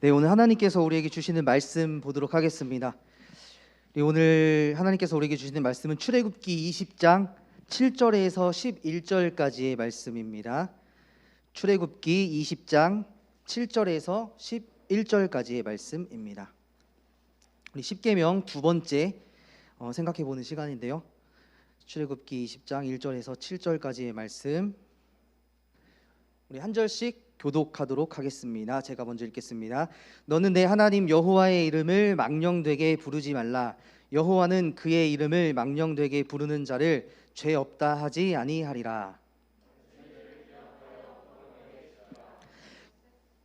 네, 오늘 하나님께서 우리에게 주시는 말씀 보도록 하겠습니다. 오늘 하나님께서 우리에게 주시는 말씀은 출애굽기 20장 7절에서 11절까지의 말씀입니다. 출애굽기 20장 7절에서 11절까지의 말씀입니다. 우리 십계명 두 번째 생각해 보는 시간인데요. 출애굽기 20장 1절에서 7절까지의 말씀, 우리 한 절씩 교독하도록 하겠습니다. 제가 먼저 읽겠습니다. 너는 내 하나님 여호와의 이름을 망령되게 부르지 말라. 여호와는 그의 이름을 망령되게 부르는 자를 죄 없다 하지 아니하리라.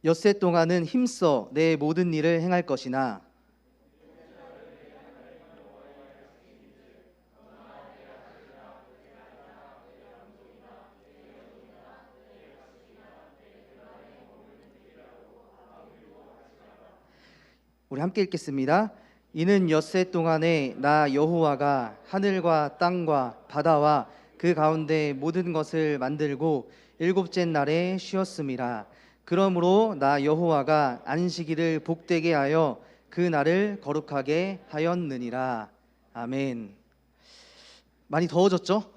엿새 동안은 힘써 내 모든 일을 행할 것이나 우리 함께 읽겠습니다. 이는 엿새 동안에 나 여호와가 하늘과 땅과 바다와 그 가운데 모든 것을 만들고 일곱째 날에 쉬었음이라. 그러므로 나 여호와가 안식일을 복되게 하여 그 날을 거룩하게 하였느니라. 아멘. 많이 더워졌죠?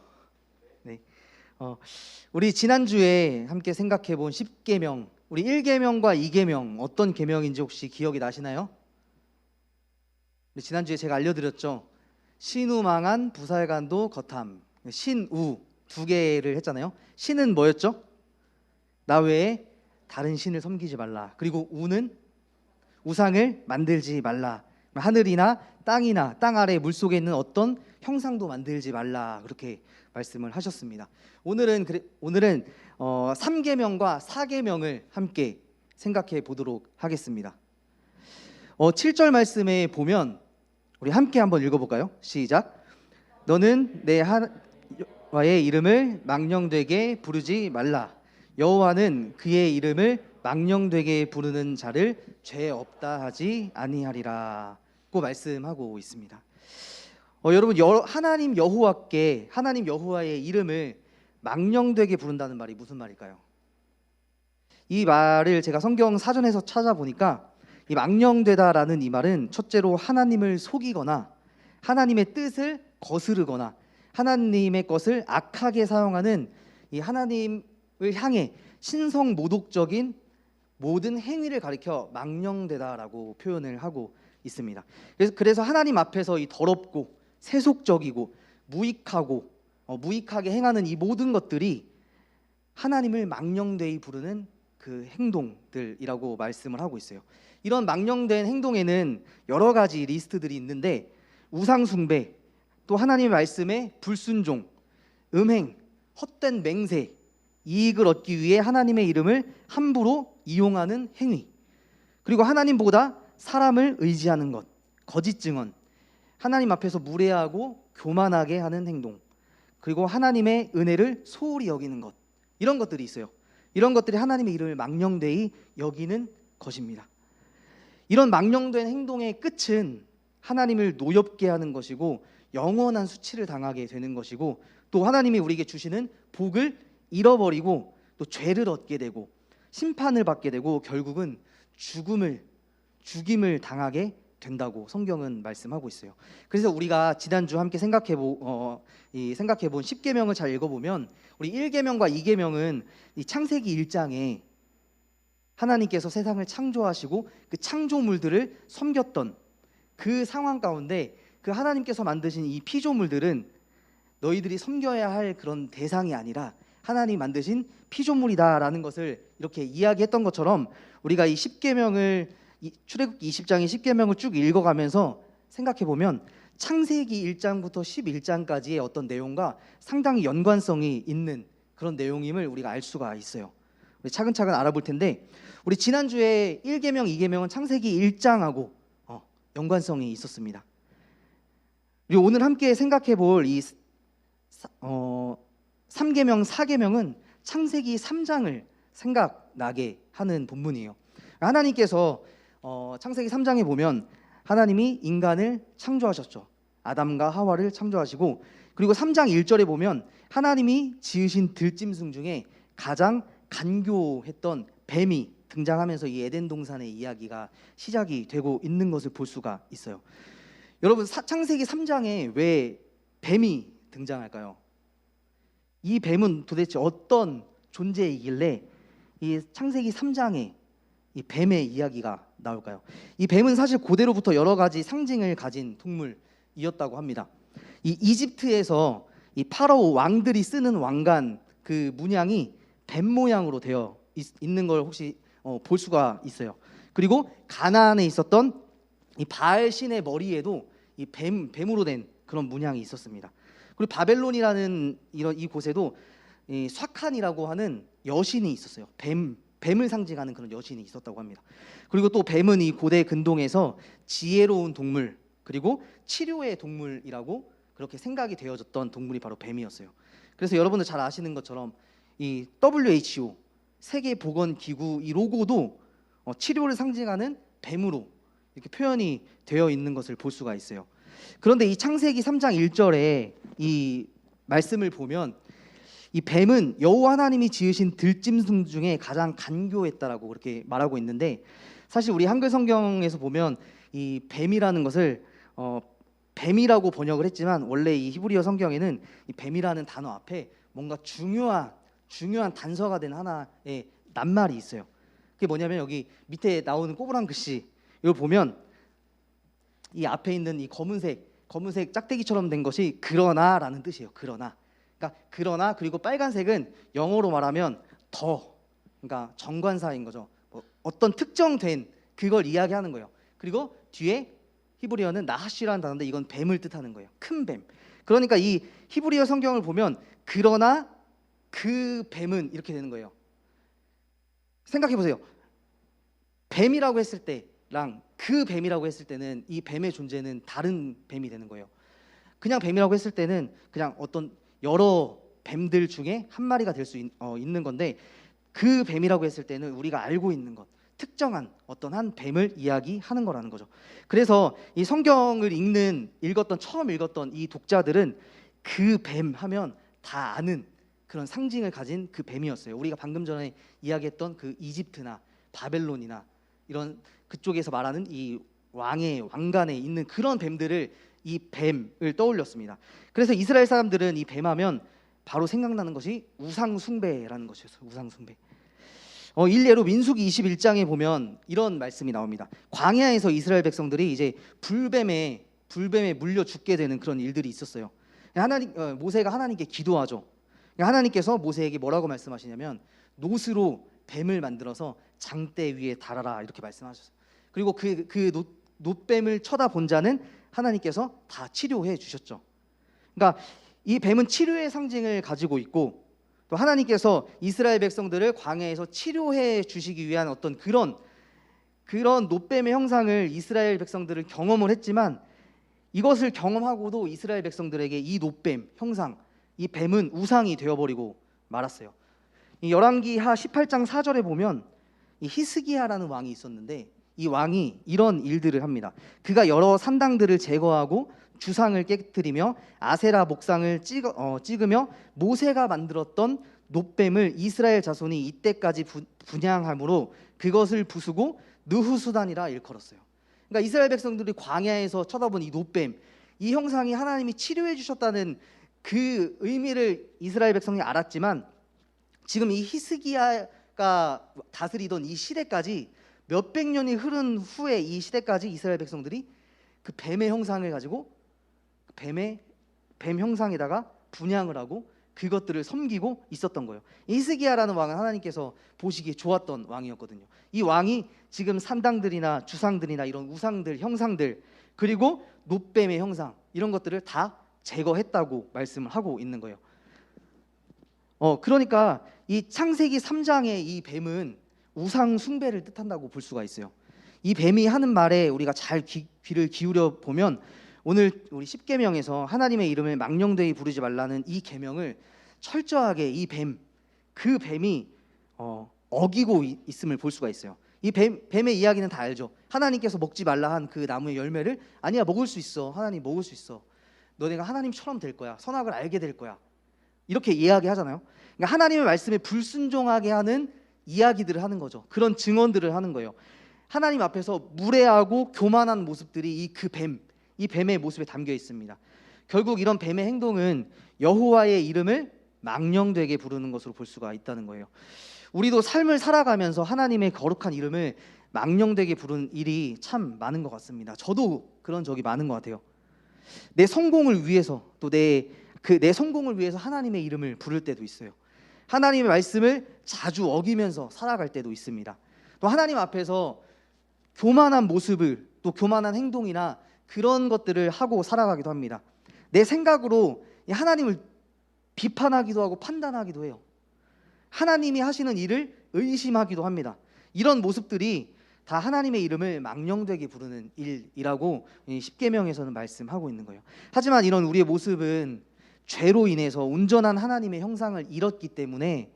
네. 우리 지난주에 함께 생각해 본 10계명, 우리 1계명과 2계명 어떤 계명인지 혹시 기억이 나시나요? 지난주에 제가 알려드렸죠. 신우망한 부살간도 거탐, 신우 두 개를 했잖아요. 신은 뭐였죠? 나 외에 다른 신을 섬기지 말라. 그리고 우는 우상을 만들지 말라. 하늘이나 땅이나 땅 아래 물속에 있는 어떤 형상도 만들지 말라. 그렇게 말씀을 하셨습니다. 오늘은 3계명과 4계명을 함께 생각해 보도록 하겠습니다. 7절 말씀에 보면 우리 함께 한번 읽어볼까요? 시작. 너는 내 여호와의 이름을 망령되게 부르지 말라. 여호와는 그의 이름을 망령되게 부르는 자를 죄 없다 하지 아니하리라 고 말씀하고 있습니다. 여러분, 하나님 여호와의 이름을 망령되게 부른다는 말이 무슨 말일까요? 이 말을 제가 성경 사전에서 찾아보니까 이 망령되다라는 이 말은 첫째로 하나님을 속이거나 하나님의 뜻을 거스르거나 하나님의 것을 악하게 사용하는 이 하나님을 향해 신성모독적인 모든 행위를 가리켜 망령되다라고 표현을 하고 있습니다. 그래서 하나님 앞에서 이 더럽고 세속적이고 무익하게 행하는 이 모든 것들이 하나님을 망령되이 부르는 그 행동들이라고 말씀을 하고 있어요. 이런 망령된 행동에는 여러 가지 리스트들이 있는데 우상 숭배, 또 하나님의 말씀에 불순종, 음행, 헛된 맹세, 이익을 얻기 위해 하나님의 이름을 함부로 이용하는 행위, 그리고 하나님보다 사람을 의지하는 것, 거짓 증언, 하나님 앞에서 무례하고 교만하게 하는 행동, 그리고 하나님의 은혜를 소홀히 여기는 것, 이런 것들이 있어요. 이런 것들이 하나님의 이름을 망령되이 여기는 것입니다. 이런 망령된 행동의 끝은 하나님을 노엽게 하는 것이고 영원한 수치를 당하게 되는 것이고, 또 하나님이 우리에게 주시는 복을 잃어버리고 또 죄를 얻게 되고 심판을 받게 되고 결국은 죽임을 당하게 된다고 성경은 말씀하고 있어요. 그래서 우리가 지난주 함께 생각해 본 10계명을 잘 읽어보면 우리 1계명과 2계명은 이 창세기 1장에 하나님께서 세상을 창조하시고 그 창조물들을 섬겼던 그 상황 가운데 그 하나님께서 만드신 이 피조물들은 너희들이 섬겨야 할 그런 대상이 아니라 하나님이 만드신 피조물이다라는 것을 이렇게 이야기했던 것처럼 우리가 이 10계명을 출애굽기 20장의 10계명을 쭉 읽어가면서 생각해보면 창세기 1장부터 11장까지의 어떤 내용과 상당히 연관성이 있는 그런 내용임을 우리가 알 수가 있어요. 우리 차근차근 알아볼 텐데, 우리 지난주에 1계명, 2계명은 창세기 1장하고 연관성이 있었습니다. 그리고 오늘 함께 생각해볼 이 3계명, 4계명은 창세기 3장을 생각나게 하는 본문이에요. 하나님께서 창세기 3장에 보면 하나님이 인간을 창조하셨죠. 아담과 하와를 창조하시고, 그리고 3장 1절에 보면 하나님이 지으신 들짐승 중에 가장 간교했던 뱀이 등장하면서 이 에덴 동산의 이야기가 시작이 되고 있는 것을 볼 수가 있어요. 여러분, 창세기 3장에 왜 뱀이 등장할까요? 이 뱀은 도대체 어떤 존재이길래 이 창세기 3장에 이 뱀의 이야기가 나올까요? 이 뱀은 사실 고대로부터 여러 가지 상징을 가진 동물이었다고 합니다. 이 이집트에서 이 파라오 왕들이 쓰는 왕관 그 문양이 뱀 모양으로 되어 있는 걸 혹시 볼 수가 있어요. 그리고 가나안에 있었던 이 바알 신의 머리에도 이 뱀으로 된 그런 문양이 있었습니다. 그리고 바벨론이라는 이 곳에도 이 쏴칸이라고 하는 여신이 있었어요. 뱀을 상징하는 그런 여신이 있었다고 합니다. 그리고 또 뱀은 이 고대 근동에서 지혜로운 동물 그리고 치료의 동물이라고 그렇게 생각이 되어졌던 동물이 바로 뱀이었어요. 그래서 여러분들 잘 아시는 것처럼 이 WHO 세계보건기구 이 로고도 치료를 상징하는 뱀으로 이렇게 표현이 되어 있는 것을 볼 수가 있어요. 그런데 이 창세기 3장 1절에 이 말씀을 보면 이 뱀은 여호와 하나님이 지으신 들짐승 중에 가장 간교했다라고 그렇게 말하고 있는데, 사실 우리 한글 성경에서 보면 이 뱀이라는 것을 뱀이라고 번역을 했지만 원래 이 히브리어 성경에는 이 뱀이라는 단어 앞에 뭔가 중요한 단서가 된 하나의 낱말이 있어요. 그게 뭐냐면 여기 밑에 나오는 꼬부랑 글씨 이걸 보면 이 앞에 있는 이 검은색 짝대기처럼 된 것이 그러나라는 뜻이에요. 그러나 그리고 빨간색은 영어로 말하면 더, 그러니까 정관사인 거죠. 어떤 특정된 그걸 이야기하는 거예요. 그리고 뒤에 히브리어는 나하시라는 단어인데 이건 뱀을 뜻하는 거예요. 큰 뱀. 그러니까 이 히브리어 성경을 보면 그러나 그 뱀은 이렇게 되는 거예요. 생각해 보세요. 뱀이라고 했을 때랑 그 뱀이라고 했을 때는 이 뱀의 존재는 다른 뱀이 되는 거예요. 그냥 뱀이라고 했을 때는 그냥 어떤 여러 뱀들 중에 한 마리가 될 수 있는 건데, 그 뱀이라고 했을 때는 우리가 알고 있는 것, 특정한 어떤 한 뱀을 이야기하는 거라는 거죠. 그래서 이 성경을 처음 읽었던 이 독자들은 그 뱀 하면 다 아는 그런 상징을 가진 그 뱀이었어요. 우리가 방금 전에 이야기했던 그 이집트나 바벨론이나 이런 그쪽에서 말하는 이 왕관에 있는 그런 뱀들을 이 뱀을 떠올렸습니다. 그래서 이스라엘 사람들은 이 뱀하면 바로 생각나는 것이 우상 숭배라는 것이었어요. 우상 숭배. 일례로 민수기 21장에 보면 이런 말씀이 나옵니다. 광야에서 이스라엘 백성들이 이제 불뱀에 물려 죽게 되는 그런 일들이 있었어요. 모세가 하나님께 기도하죠. 하나님께서 모세에게 뭐라고 말씀하시냐면 노스로 뱀을 만들어서 장대 위에 달아라 이렇게 말씀하셨어요. 그리고 그 놋뱀을 쳐다본 자는 하나님께서 다 치료해 주셨죠. 그러니까 이 뱀은 치료의 상징을 가지고 있고, 또 하나님께서 이스라엘 백성들을 광야에서 치료해 주시기 위한 어떤 그런 놋뱀의 형상을 이스라엘 백성들은 경험을 했지만, 이것을 경험하고도 이스라엘 백성들에게 이 놋뱀 형상, 이 뱀은 우상이 되어버리고 말았어요. 이 열왕기하 18장 4절에 보면 이 히스기야라는 왕이 있었는데, 이 왕이 이런 일들을 합니다. 그가 여러 산당들을 제거하고 주상을 깨뜨리며 아세라 목상을 찍으며 모세가 만들었던 놋뱀을 이스라엘 자손이 이때까지 분향함으로 그것을 부수고 느후수단이라 일컬었어요. 그러니까 이스라엘 백성들이 광야에서 쳐다본 이 놋뱀, 이 형상이 하나님이 치료해 주셨다는 그 의미를 이스라엘 백성이 알았지만, 지금 이 히스기야가 다스리던 이 시대까지 몇백 년이 흐른 후에 이 시대까지 이스라엘 백성들이 그 뱀의 형상을 가지고 뱀 형상에다가 분향을 하고 그것들을 섬기고 있었던 거예요. 히스기야라는 왕은 하나님께서 보시기에 좋았던 왕이었거든요. 이 왕이 지금 산당들이나 주상들이나 이런 우상들, 형상들, 그리고 놋뱀의 형상, 이런 것들을 다 제거했다고 말씀을 하고 있는 거예요. 그러니까 이 창세기 3장의 이 뱀은 우상 숭배를 뜻한다고 볼 수가 있어요. 이 뱀이 하는 말에 우리가 잘 귀를 기울여 보면, 오늘 우리 10계명에서 하나님의 이름을 망령되이 부르지 말라는 이 계명을 철저하게 그 뱀이 어기고 있음을 볼 수가 있어요. 이 뱀의 이야기는 다 알죠. 하나님께서 먹지 말라 한 그 나무의 열매를 아니야, 먹을 수 있어. 하나님 먹을 수 있어. 너네가 하나님처럼 될 거야. 선악을 알게 될 거야. 이렇게 이야기하잖아요. 그러니까 하나님의 말씀에 불순종하게 하는 이야기들을 하는 거죠. 그런 증언들을 하는 거예요. 하나님 앞에서 무례하고 교만한 모습들이 이 뱀의 모습에 담겨 있습니다. 결국 이런 뱀의 행동은 여호와의 이름을 망령되게 부르는 것으로 볼 수가 있다는 거예요. 우리도 삶을 살아가면서 하나님의 거룩한 이름을 망령되게 부르는 일이 참 많은 것 같습니다. 저도 그런 적이 많은 것 같아요. 내 성공을 위해서 또 내 성공을 위해서 하나님의 이름을 부를 때도 있어요. 하나님의 말씀을 자주 어기면서 살아갈 때도 있습니다. 또 하나님 앞에서 교만한 모습을 또 교만한 행동이나 그런 것들을 하고 살아가기도 합니다. 내 생각으로 하나님을 비판하기도 하고 판단하기도 해요. 하나님이 하시는 일을 의심하기도 합니다. 이런 모습들이 다 하나님의 이름을 망령되게 부르는 일이라고 십계명에서는 말씀하고 있는 거예요. 하지만 이런 우리의 모습은 죄로 인해서 온전한 하나님의 형상을 잃었기 때문에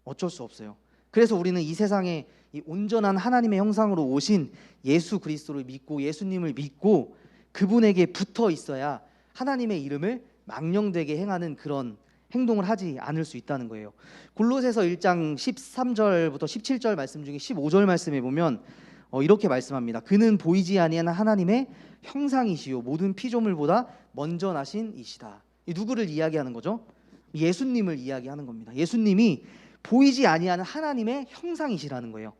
어쩔 수 없어요. 그래서 우리는 이 세상에 이 온전한 하나님의 형상으로 오신 예수 그리스도를 믿고 예수님을 믿고 그분에게 붙어 있어야 하나님의 이름을 망령되게 행하는 그런 행동을 하지 않을 수 있다는 거예요. 골로새서 1장 13절부터 17절 말씀 중에 15절 말씀에 보면 이렇게 말씀합니다. 그는 보이지 아니하는 하나님의 형상이시요 모든 피조물보다 먼저 나신 이시다. 이 누구를 이야기하는 거죠? 예수님을 이야기하는 겁니다. 예수님이 보이지 아니하는 하나님의 형상이시라는 거예요.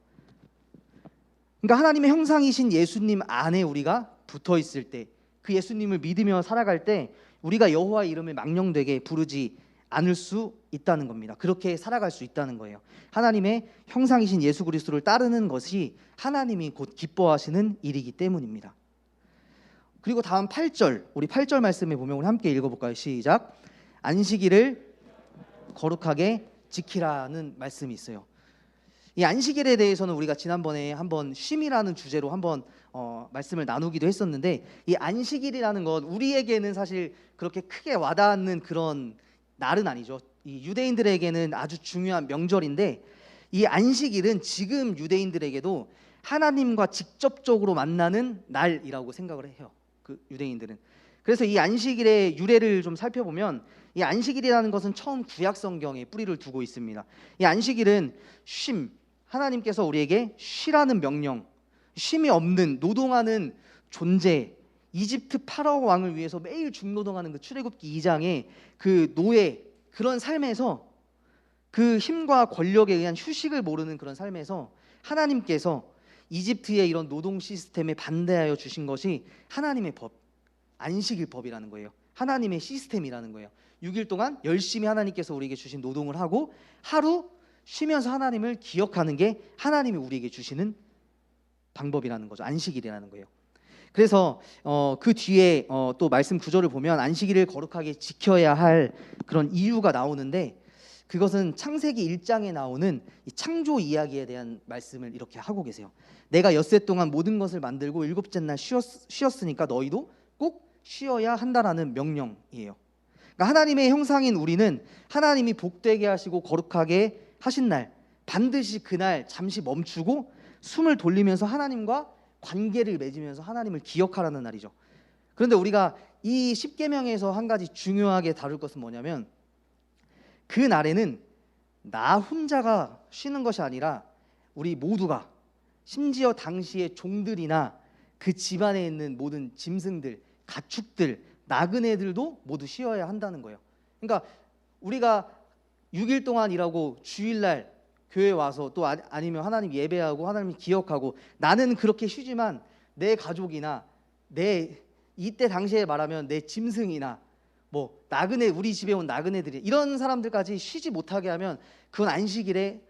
그러니까 하나님의 형상이신 예수님 안에 우리가 붙어 있을 때, 그 예수님을 믿으며 살아갈 때 우리가 여호와의 이름을 망령되게 부르지 않을 수 있다는 겁니다. 그렇게 살아갈 수 있다는 거예요. 하나님의 형상이신 예수 그리스도를 따르는 것이 하나님이 곧 기뻐하시는 일이기 때문입니다. 그리고 다음 8절, 우리 8절 말씀에 보면 우리 함께 읽어볼까요? 시작. 안식일을 거룩하게 지키라는 말씀이 있어요. 이 안식일에 대해서는 우리가 지난번에 한번 쉼이라는 주제로 한번 말씀을 나누기도 했었는데, 이 안식일이라는 것 우리에게는 사실 그렇게 크게 와닿는 그런 날은 아니죠. 이 유대인들에게는 아주 중요한 명절인데, 이 안식일은 지금 유대인들에게도 하나님과 직접적으로 만나는 날이라고 생각을 해요. 그 유대인들은. 그래서 이 안식일의 유래를 좀 살펴보면 이 안식일이라는 것은 처음 구약 성경에 뿌리를 두고 있습니다. 이 안식일은 쉼, 하나님께서 우리에게 쉬라는 명령, 쉼이 없는 노동하는 존재, 이집트 파라오 왕을 위해서 매일 중노동하는 그 출애굽기 2장의 그 노예, 그런 삶에서 그 힘과 권력에 의한 휴식을 모르는 그런 삶에서 하나님께서 이집트의 이런 노동 시스템에 반대하여 주신 것이 하나님의 법, 안식일 법이라는 거예요. 하나님의 시스템이라는 거예요. 6일 동안 열심히 하나님께서 우리에게 주신 노동을 하고 하루 쉬면서 하나님을 기억하는 게 하나님이 우리에게 주시는 방법이라는 거죠. 안식일이라는 거예요. 그래서 그 뒤에 또 말씀 구절을 보면 안식일을 거룩하게 지켜야 할 그런 이유가 나오는데, 그것은 창세기 1장에 나오는 이 창조 이야기에 대한 말씀을 이렇게 하고 계세요. 내가 엿새 동안 모든 것을 만들고 일곱째 날 쉬었으니까 너희도 꼭 쉬어야 한다라는 명령이에요. 그러니까 하나님의 형상인 우리는 하나님이 복되게 하시고 거룩하게 하신 날, 반드시 그날 잠시 멈추고 숨을 돌리면서 하나님과 관계를 맺으면서 하나님을 기억하라는 날이죠. 그런데 우리가 이 십계명에서 한 가지 중요하게 다룰 것은 뭐냐면, 그 날에는 나 혼자가 쉬는 것이 아니라 우리 모두가, 심지어 당시의 종들이나 그 집안에 있는 모든 짐승들, 가축들, 나그네들도 모두 쉬어야 한다는 거예요. 그러니까 우리가 6일 동안 일하고 주일날 교회 와서 또 아니면 하나님 예배하고 하나님 기억하고, 나는 그렇게 쉬지만 내 가족이나 이때 당시에 말하면 내 짐승이나 뭐 나그네, 우리 집에 온 나그네들이, 이런 사람들까지 쉬지 못하게 하면 그건 안식일의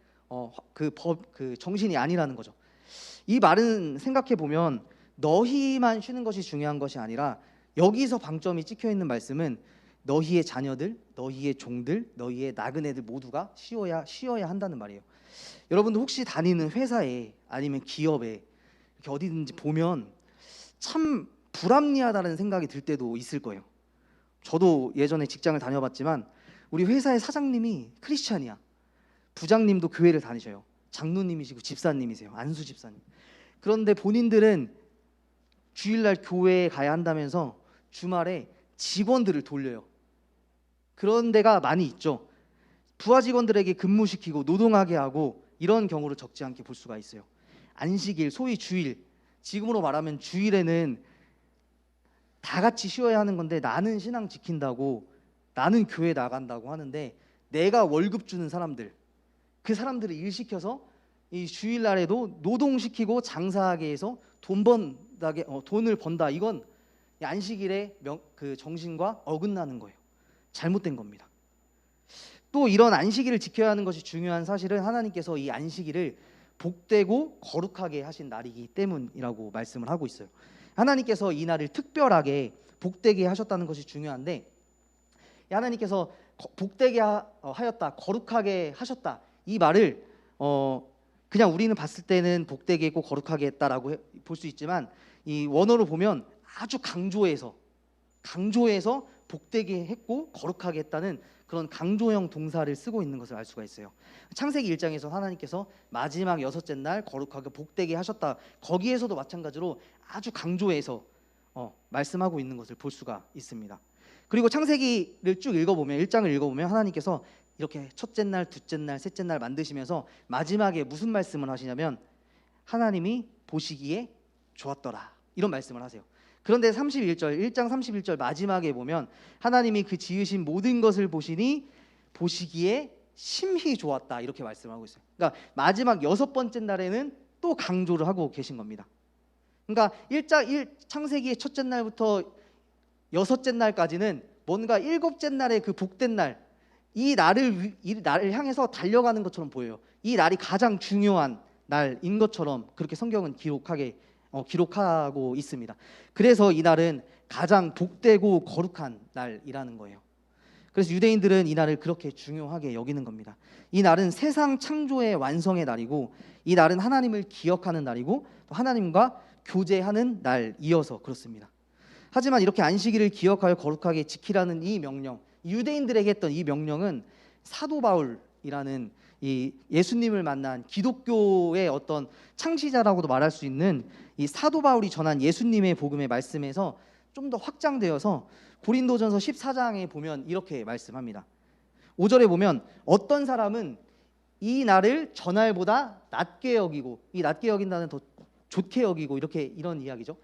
그 정신이 아니라는 거죠. 이 말은 생각해 보면 너희만 쉬는 것이 중요한 것이 아니라, 여기서 방점이 찍혀 있는 말씀은 너희의 자녀들, 너희의 종들, 너희의 나그네들 모두가 쉬어야 한다는 말이에요. 여러분도 혹시 다니는 회사에 아니면 기업에 이렇게 어디든지 보면 참 불합리하다는 생각이 들 때도 있을 거예요. 저도 예전에 직장을 다녀봤지만 우리 회사의 사장님이 크리스찬이야. 부장님도 교회를 다니셔요. 장로님이시고 집사님이세요. 안수 집사님. 그런데 본인들은 주일날 교회에 가야 한다면서 주말에 직원들을 돌려요. 그런 데가 많이 있죠. 부하 직원들에게 근무시키고 노동하게 하고 이런 경우를 적지 않게 볼 수가 있어요. 안식일, 소위 주일, 지금으로 말하면 주일에는 다 같이 쉬어야 하는 건데 나는 신앙 지킨다고, 나는 교회 나간다고 하는데 내가 월급 주는 사람들, 그 사람들을 일시켜서 이 주일날에도 노동시키고 장사하게 해서 돈을 번다. 이건 안식일의 그 정신과 어긋나는 거예요. 잘못된 겁니다. 또 이런 안식일을 지켜야 하는 것이 중요한 사실은 하나님께서 이 안식일을 복되고 거룩하게 하신 날이기 때문이라고 말씀을 하고 있어요. 하나님께서 이 날을 특별하게 복되게 하셨다는 것이 중요한데, 하나님께서 복되게 하였다, 거룩하게 하셨다, 이 말을 그냥 우리는 봤을 때는 복되게 했고 거룩하게 했다라고 볼 수 있지만, 이 원어로 보면 아주 강조해서 복되게 했고 거룩하게 했다는 그런 강조형 동사를 쓰고 있는 것을 알 수가 있어요. 창세기 1장에서 하나님께서 마지막 여섯째 날 거룩하게 복되게 하셨다, 거기에서도 마찬가지로 아주 강조해서 말씀하고 있는 것을 볼 수가 있습니다. 그리고 창세기를 쭉 읽어보면, 1장을 읽어보면 하나님께서 이렇게 첫째 날, 둘째 날, 셋째 날 만드시면서 마지막에 무슨 말씀을 하시냐면 하나님이 보시기에 좋았더라, 이런 말씀을 하세요. 그런데 31절, 1장 31절 마지막에 보면 하나님이 그 지으신 모든 것을 보시니 보시기에 심히 좋았다, 이렇게 말씀하고 있어요. 그러니까 마지막 여섯 번째 날에는 또 강조를 하고 계신 겁니다. 그러니까 창세기의 첫째 날부터 여섯째 날까지는 뭔가 일곱째 날의 그 복된 날, 이 날을 향해서 달려가는 것처럼 보여요. 이 날이 가장 중요한 날인 것처럼 그렇게 성경은 기록하고 있습니다. 그래서 이 날은 가장 복되고 거룩한 날이라는 거예요. 그래서 유대인들은 이 날을 그렇게 중요하게 여기는 겁니다. 이 날은 세상 창조의 완성의 날이고, 이 날은 하나님을 기억하는 날이고, 또 하나님과 교제하는 날이어서 그렇습니다. 하지만 이렇게 안식일을 기억하여 거룩하게 지키라는 이 명령, 유대인들에게 했던 이 명령은 사도 바울이라는 이 예수님을 만난 기독교의 어떤 창시자라고도 말할 수 있는 이 사도 바울이 전한 예수님의 복음의 말씀에서 좀 더 확장되어서 고린도전서 14장에 보면 이렇게 말씀합니다. 5절에 보면 어떤 사람은 이 날을 전날보다 낮게 여기고, 이 낮게 여긴다는 더 좋게 여기고, 이런 이야기죠.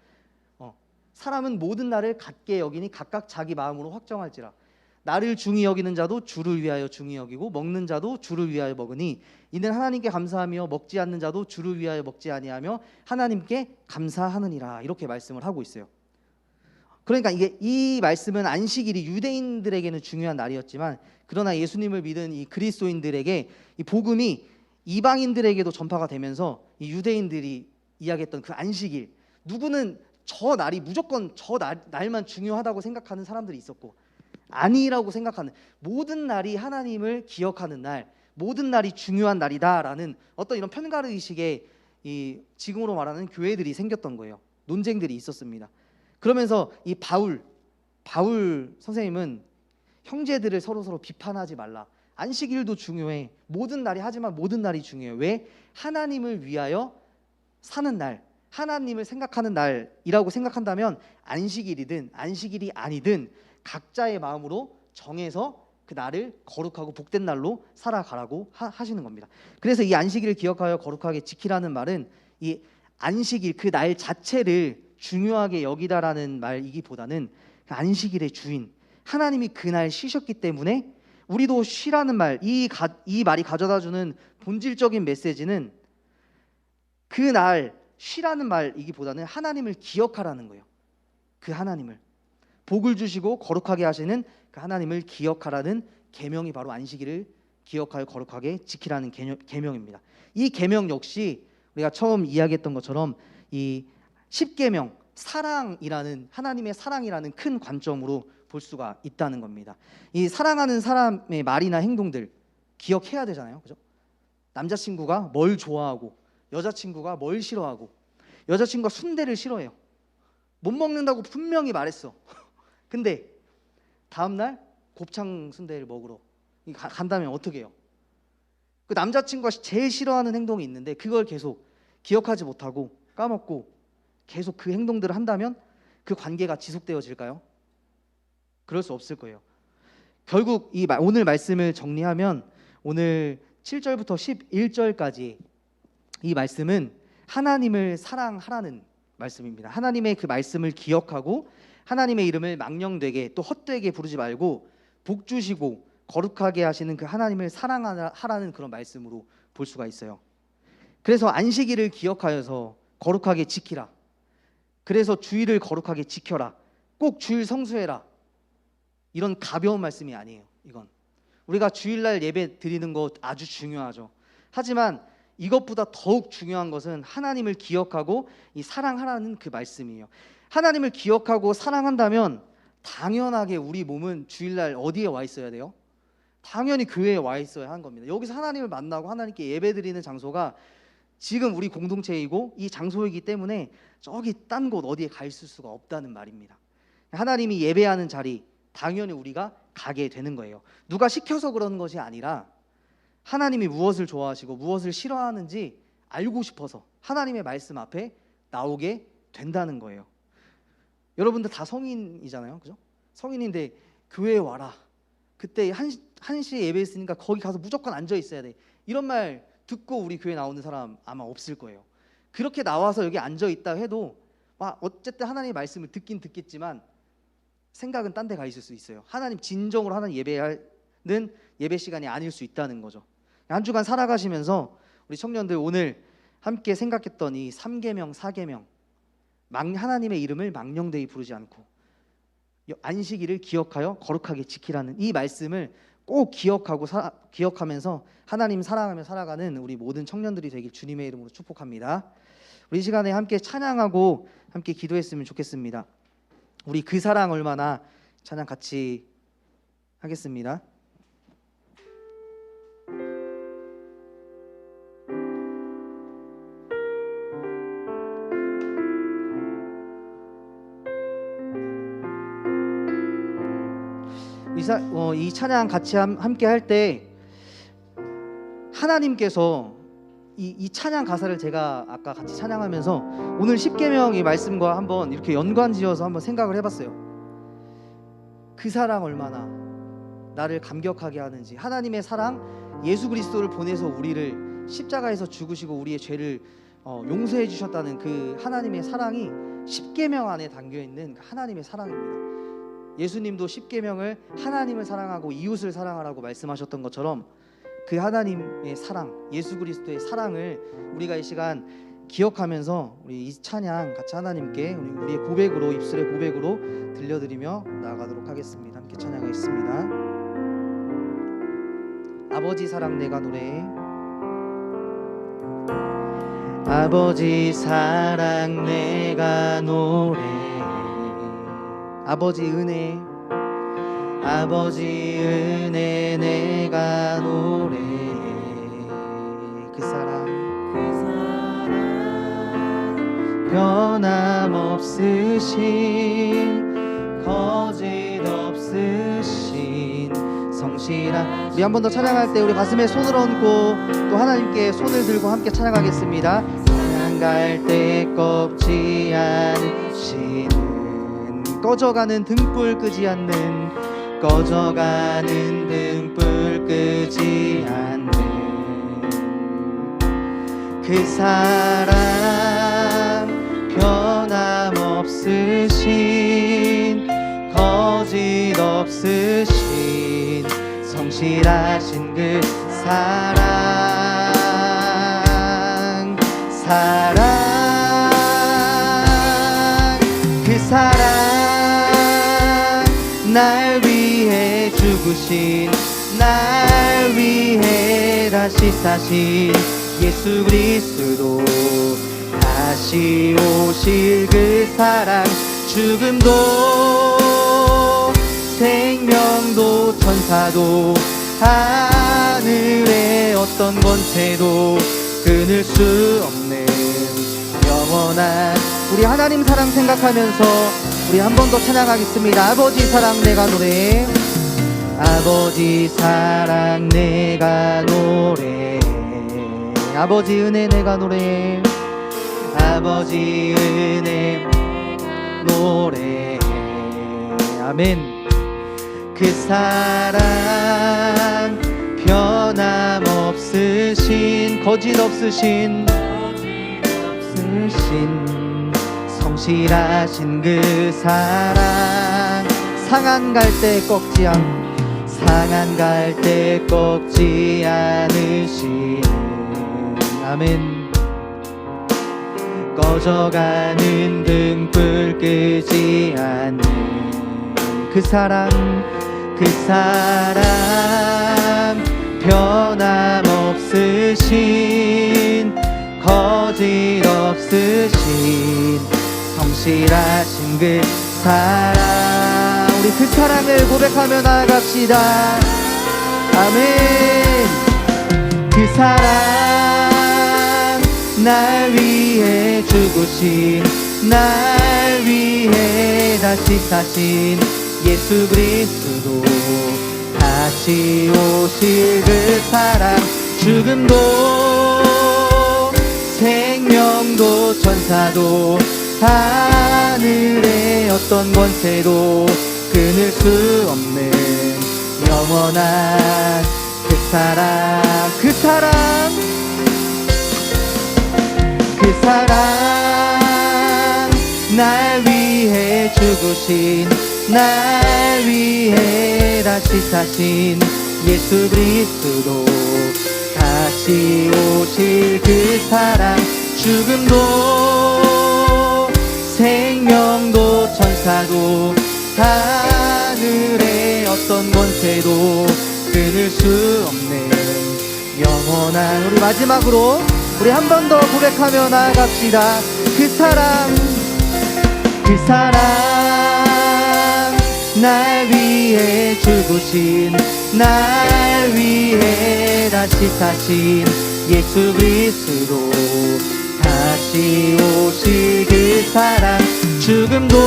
사람은 모든 날을 같게 여기니 각각 자기 마음으로 확정할지라. 나를 중히 여기는 자도 주를 위하여 중히 여기고, 먹는 자도 주를 위하여 먹으니 이는 하나님께 감사하며, 먹지 않는 자도 주를 위하여 먹지 아니하며 하나님께 감사하느니라, 이렇게 말씀을 하고 있어요. 그러니까 이 말씀은 안식일이 유대인들에게는 중요한 날이었지만, 그러나 예수님을 믿은 이 그리스도인들에게 이 복음이 이방인들에게도 전파가 되면서 이 유대인들이 이야기했던 그 안식일, 누구는 저 날이 무조건 날만 중요하다고 생각하는 사람들이 있었고, 아니라고 생각하는, 모든 날이 하나님을 기억하는 날, 모든 날이 중요한 날이다라는 어떤 이런 편가르의식에 이 지금으로 말하는 교회들이 생겼던 거예요. 논쟁들이 있었습니다. 그러면서 이 바울 선생님은 형제들을 서로 비판하지 말라, 안식일도 중요해, 모든 날이, 하지만 모든 날이 중요해. 왜? 하나님을 위하여 사는 날, 하나님을 생각하는 날이라고 생각한다면 안식일이든 안식일이 아니든 각자의 마음으로 정해서 그 날을 거룩하고 복된 날로 살아가라고 하시는 겁니다. 그래서 이 안식일을 기억하여 거룩하게 지키라는 말은 이 안식일 그 날 자체를 중요하게 여기다라는 말이기보다는 안식일의 주인 하나님이 그날 쉬셨기 때문에 우리도 쉬라는 말, 이 말이 가져다주는 본질적인 메시지는 그날 쉬라는 말이기보다는 하나님을 기억하라는 거예요. 그 하나님을, 복을 주시고 거룩하게 하시는 그 하나님을 기억하라는 계명이 바로 안식일을 기억하여 거룩하게 지키라는 계명입니다. 이 계명 역시 우리가 처음 이야기했던 것처럼 이 10계명, 사랑이라는, 하나님의 사랑이라는 큰 관점으로 볼 수가 있다는 겁니다. 이 사랑하는 사람의 말이나 행동들 기억해야 되잖아요, 그죠? 남자친구가 뭘 좋아하고, 여자친구가 뭘 싫어하고, 여자친구가 순대를 싫어해요. 못 먹는다고 분명히 말했어. 근데 다음날 곱창 순대를 먹으러 간다면 어떻게 해요? 그 남자친구가 제일 싫어하는 행동이 있는데 그걸 계속 기억하지 못하고 까먹고 계속 그 행동들을 한다면 그 관계가 지속되어질까요? 그럴 수 없을 거예요. 결국 오늘 말씀을 정리하면, 오늘 7절부터 11절까지 이 말씀은 하나님을 사랑하라는 말씀입니다. 하나님의 그 말씀을 기억하고 하나님의 이름을 망령되게 또 헛되게 부르지 말고 복 주시고 거룩하게 하시는 그 하나님을 사랑하라는 그런 말씀으로 볼 수가 있어요. 그래서 안식일을 기억하여서 거룩하게 지키라. 그래서 주일을 거룩하게 지켜라. 꼭 주일 성수해라. 이런 가벼운 말씀이 아니에요. 이건 우리가 주일날 예배 드리는 것 아주 중요하죠. 하지만 이것보다 더욱 중요한 것은 하나님을 기억하고 이 사랑하라는 그 말씀이에요. 하나님을 기억하고 사랑한다면 당연하게 우리 몸은 주일날 어디에 와 있어야 돼요? 당연히 교회에 와 있어야 하는 겁니다. 여기서 하나님을 만나고 하나님께 예배 드리는 장소가 지금 우리 공동체이고 이 장소이기 때문에 저기 딴 곳 어디에 가 있을 수가 없다는 말입니다. 하나님이 예배하는 자리 당연히 우리가 가게 되는 거예요. 누가 시켜서 그러는 것이 아니라 하나님이 무엇을 좋아하시고 무엇을 싫어하는지 알고 싶어서 하나님의 말씀 앞에 나오게 된다는 거예요. 여러분들 다 성인이잖아요, 그죠? 성인인데 교회에 와라. 그때 1시에 예배 있으니까 거기 가서 무조건 앉아 있어야 돼. 이런 말 듣고 우리 교회 나오는 사람 아마 없을 거예요. 그렇게 나와서 여기 앉아 있다 해도 어쨌든 하나님의 말씀을 듣긴 듣겠지만 생각은 딴 데 가 있을 수 있어요. 하나님 진정으로 하나님 예배하는 예배 시간이 아닐 수 있다는 거죠. 한 주간 살아가시면서 우리 청년들 오늘 함께 생각했던 이 3계명, 4계명 하나님의 이름을 망령되이 부르지 않고 안식일을 기억하여 거룩하게 지키라는 이 말씀을 꼭 기억하면서 하나님 사랑하며 살아가는 우리 모든 청년들이 되길 주님의 이름으로 축복합니다. 우리 이 시간에 함께 찬양하고 함께 기도했으면 좋겠습니다. 우리 그 사랑 얼마나 찬양 같이 하겠습니다. 이 찬양 같이 함께 할 때 하나님께서 이 찬양 가사를 제가 아까 같이 찬양하면서 오늘 십계명의 말씀과 한번 이렇게 연관지어서 한번 생각을 해봤어요. 그 사랑 얼마나 나를 감격하게 하는지, 하나님의 사랑, 예수 그리스도를 보내서 우리를 십자가에서 죽으시고 우리의 죄를 용서해 주셨다는 그 하나님의 사랑이 십계명 안에 담겨있는 하나님의 사랑입니다. 예수님도 십계명을 하나님을 사랑하고 이웃을 사랑하라고 말씀하셨던 것처럼 그 하나님의 사랑, 예수 그리스도의 사랑을 우리가 이 시간 기억하면서 우리 이 찬양 같이 하나님께 우리의 고백으로, 입술의 고백으로 들려드리며 나아가도록 하겠습니다. 함께 찬양하겠습니다. 아버지 사랑 내가 노래해. 아버지 사랑 내가 노래해. 아버지 은혜, 아버지 은혜 내가 노래해. 그 사랑 변함없으신 거짓 없으신 성실한. 우리 한 번 더 찬양할 때 우리 가슴에 손을 얹고 또 하나님께 손을 들고 함께 찬양하겠습니다. 찬양갈 때 꺾지 않으시는 꺼져가는 등불 끄지 않는, 꺼져가는 등불 끄지 않는 그 사랑 변함없으신 거짓 없으신 성실하신 그 사랑 그 사랑 날 위해 죽으신, 날 위해 다시 사신 예수 그리스도, 다시 오실 그 사랑, 죽음도 생명도 천사도 하늘의 어떤 권세도 끊을 수 없는 영원한 우리 하나님 사랑 생각하면서 우리 한 번 더 찬양하겠습니다. 아버지 사랑 내가 노래해. 아버지 사랑 내가 노래해. 아버지 은혜 내가 노래해. 아버지 은혜 노래해. 아멘. 그 사랑 변함없으신 없으신 거짓 없으신 성실하신 그 사랑 상한 갈 때 꺾지 않으시는 아멘 꺼져가는 등불 끄지 않는 그 사랑 변함없으신 거짓 없으신 성실하신 그 사랑 우리 그 사랑을 고백하며 나아갑시다. 아멘. 그 사랑 날 위해 죽으신 날 위해 다시 사신 예수 그리스도 다시 오실 그 사랑 죽음도 생명도 천사도 하늘의 어떤 권세도 끊을 수 없는 영원한 그 사랑 날 위해 죽으신 날 위해 다시 사신 예수 그리스도 다시 오실 그 사랑 죽음도 생명도 천사도 하늘의 어떤 권세도 끊을 수 없는 영원한 우리 마지막으로 우리 한 번 더 고백하며 나아갑시다. 그 사랑 날 위해 죽으신 날 위해 다시 사신 예수 그리스도 다시 오실 그 사랑 죽음도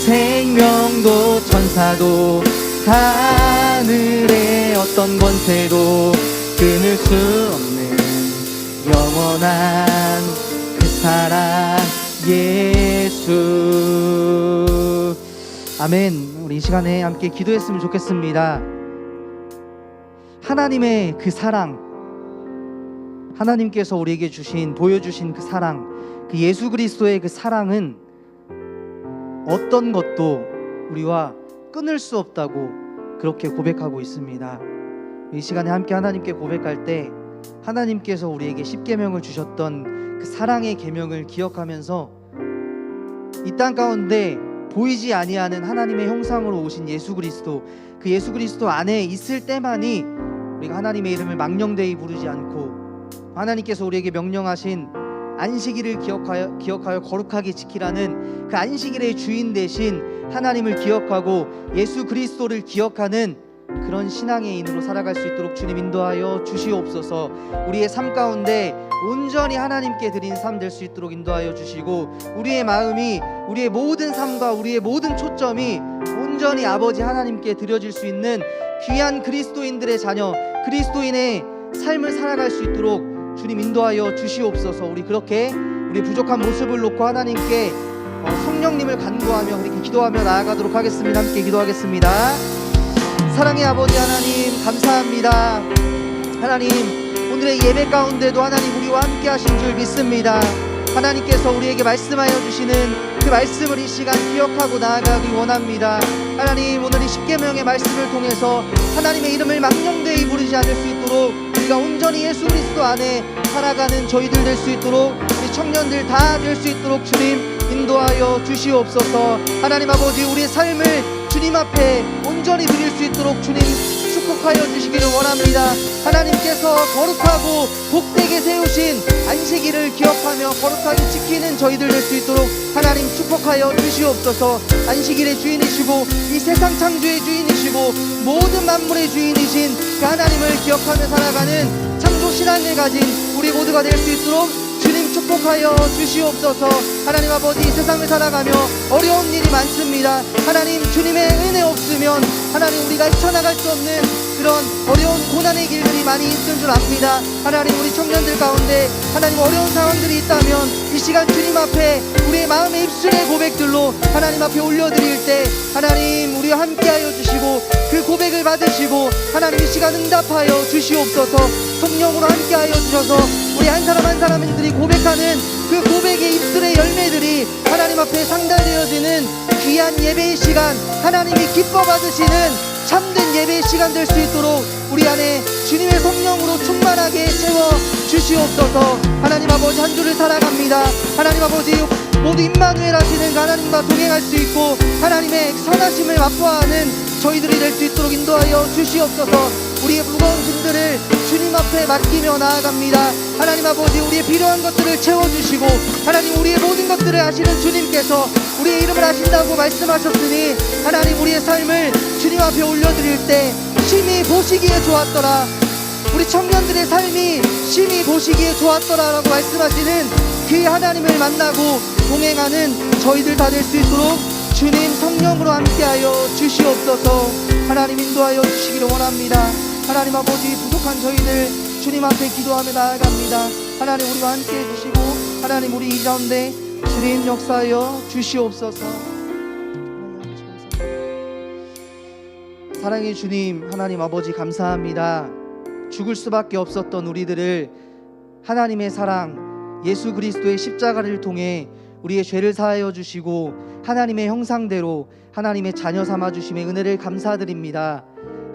생명도 천사도 하늘의 어떤 권세도 끊을 수 없는 영원한 그 사랑 예수. 아멘. 우리 이 시간에 함께 기도했으면 좋겠습니다. 하나님의 그 사랑, 하나님께서 우리에게 보여주신 그 사랑, 그 예수 그리스도의 그 사랑은 어떤 것도 우리와 끊을 수 없다고 그렇게 고백하고 있습니다. 이 시간에 함께 하나님께 고백할 때 하나님께서 우리에게 십계명을 주셨던 그 사랑의 계명을 기억하면서 이 땅 가운데 보이지 아니하는 하나님의 형상으로 오신 예수 그리스도, 그 예수 그리스도 안에 있을 때만이 우리가 하나님의 이름을 망령되이 부르지 않고 하나님께서 우리에게 명령하신 안식일을 기억하여 거룩하게 지키라는 그 안식일의 주인 되신 하나님을 기억하고 예수 그리스도를 기억하는 그런 신앙의 인으로 살아갈 수 있도록 주님 인도하여 주시옵소서. 우리의 삶 가운데 온전히 하나님께 드린 삶 될 수 있도록 인도하여 주시고 우리의 마음이 우리의 모든 삶과 우리의 모든 초점이 온전히 아버지 하나님께 드려질 수 있는 귀한 그리스도인들의 자녀, 그리스도인의 삶을 살아갈 수 있도록 주님 인도하여 주시옵소서. 우리 그렇게 우리 부족한 모습을 놓고 하나님께 성령님을 간구하며 그렇게 기도하며 나아가도록 하겠습니다. 함께 기도하겠습니다. 사랑의 아버지 하나님 감사합니다. 하나님 오늘의 예배 가운데도 하나님 우리와 함께 하신 줄 믿습니다. 하나님께서 우리에게 말씀하여 주시는 그 말씀을 이 시간 기억하고 나아가기 원합니다. 하나님 오늘 이 십계명의 말씀을 통해서 하나님의 이름을 망령되이 부르지 않을 수 있도록 우리가 온전히 예수 그리스도 안에 살아가는 저희들 될 수 있도록 우리 청년들 다 될 수 있도록 주님 인도하여 주시옵소서. 하나님 아버지 우리의 삶을 주님 앞에 온전히 드릴 수 있도록 주님 축복하여 주시기를 원합니다. 하나님께서 거룩하고 복되게 세우신 안식일을 기억하며 거룩하게 지키는 저희들 될 수 있도록 하나님 축복하여 주시옵소서. 안식일의 주인이시고 이 세상 창조의 주인이시고 모든 만물의 주인이신 그 하나님을 기억하며 살아가는 창조신앙을 가진 우리 모두가 될 수 있도록 주님 축복하여 주시옵소서. 하나님 아버지 이 세상을 살아가며 어려운 일이 많습니다. 하나님 주님의 은혜 없으면 하나님 우리가 헤쳐나갈 수 없는 그런 어려운 고난의 길들이 많이 있을 줄 압니다. 하나님, 우리 청년들 가운데 하나님 어려운 상황들이 있다면 이 시간 주님 앞에 우리의 마음의 입술의 고백들로 하나님 앞에 올려드릴 때 하나님 우리와 함께하여 주시고 그 고백을 받으시고 하나님 이 시간 응답하여 주시옵소서. 성령으로 함께하여 주셔서 우리 한 사람 한 사람들이 고백하는 그 고백의 입술의 열매들이 하나님 앞에 상달되어지는 귀한 예배의 시간, 하나님이 기뻐 받으시는 참된 예배의 시간 될 수 있도록 우리 안에 주님의 성령으로 충만하게 채워 주시옵소서. 하나님 아버지, 한 주를 살아갑니다. 하나님 아버지, 모두 임마누엘 하시는 하나님과 동행할 수 있고 하나님의 선하심을 맛보아하는 저희들이 될 수 있도록 인도하여 주시옵소서. 우리의 무거운 짐들을 주님 앞에 맡기며 나아갑니다. 하나님 아버지, 우리의 필요한 것들을 채워주시고 하나님 우리의 모든 것들을 아시는 주님께서 우리의 이름을 아신다고 말씀하셨으니 하나님 우리의 삶을 주님 앞에 올려드릴 때 심히 보시기에 좋았더라, 우리 청년들의 삶이 심히 보시기에 좋았더라 라고 말씀하시는 그 하나님을 만나고 동행하는 저희들 다 될 수 있도록 주님 성령으로 함께하여 주시옵소서. 하나님 인도하여 주시기를 원합니다. 하나님 아버지, 부족한 저희들 주님 앞에 기도하며 나아갑니다. 하나님 우리와 함께해 주시고 하나님 우리 이 가운데 주님 역사하여 주시옵소서. 사랑의 주님, 하나님 아버지 감사합니다. 죽을 수밖에 없었던 우리들을 하나님의 사랑 예수 그리스도의 십자가를 통해 우리의 죄를 사하여 주시고 하나님의 형상대로 하나님의 자녀 삼아 주심의 은혜를 감사드립니다.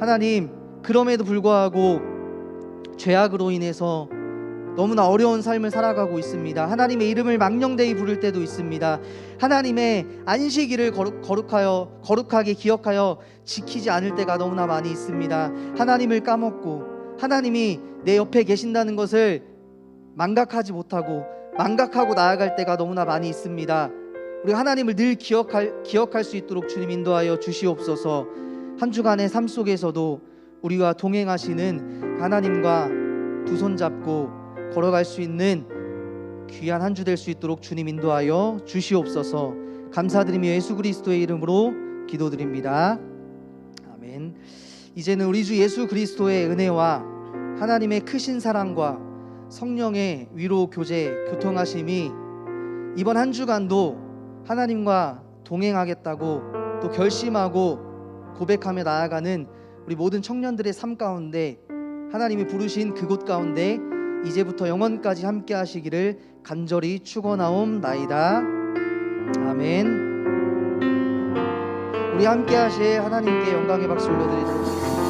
하나님, 그럼에도 불구하고 죄악으로 인해서 너무나 어려운 삶을 살아가고 있습니다. 하나님의 이름을 망령되이 부를 때도 있습니다. 하나님의 안식일을 거룩하게 기억하여 지키지 않을 때가 너무나 많이 있습니다. 하나님을 까먹고 하나님이 내 옆에 계신다는 것을 망각하지 못하고 망각하고 나아갈 때가 너무나 많이 있습니다. 우리 하나님을 늘 기억할 수 있도록 주님 인도하여 주시옵소서. 한 주간의 삶 속에서도 우리와 동행하시는 하나님과 두 손 잡고 걸어갈 수 있는 귀한 한 주 될 수 있도록 주님 인도하여 주시옵소서. 감사드리며 예수 그리스도의 이름으로 기도드립니다. 아멘. 이제는 우리 주 예수 그리스도의 은혜와 하나님의 크신 사랑과 성령의 위로 교제 교통하심이 이번 한 주간도 하나님과 동행하겠다고 또 결심하고 고백하며 나아가는 우리 모든 청년들의 삶 가운데 하나님이 부르신 그곳 가운데 이제부터 영원까지 함께 하시기를 간절히 축원하옵나이다. 아멘. 우리 함께 하실 하나님께 영광의 박수 올려드리도록 하겠습니다.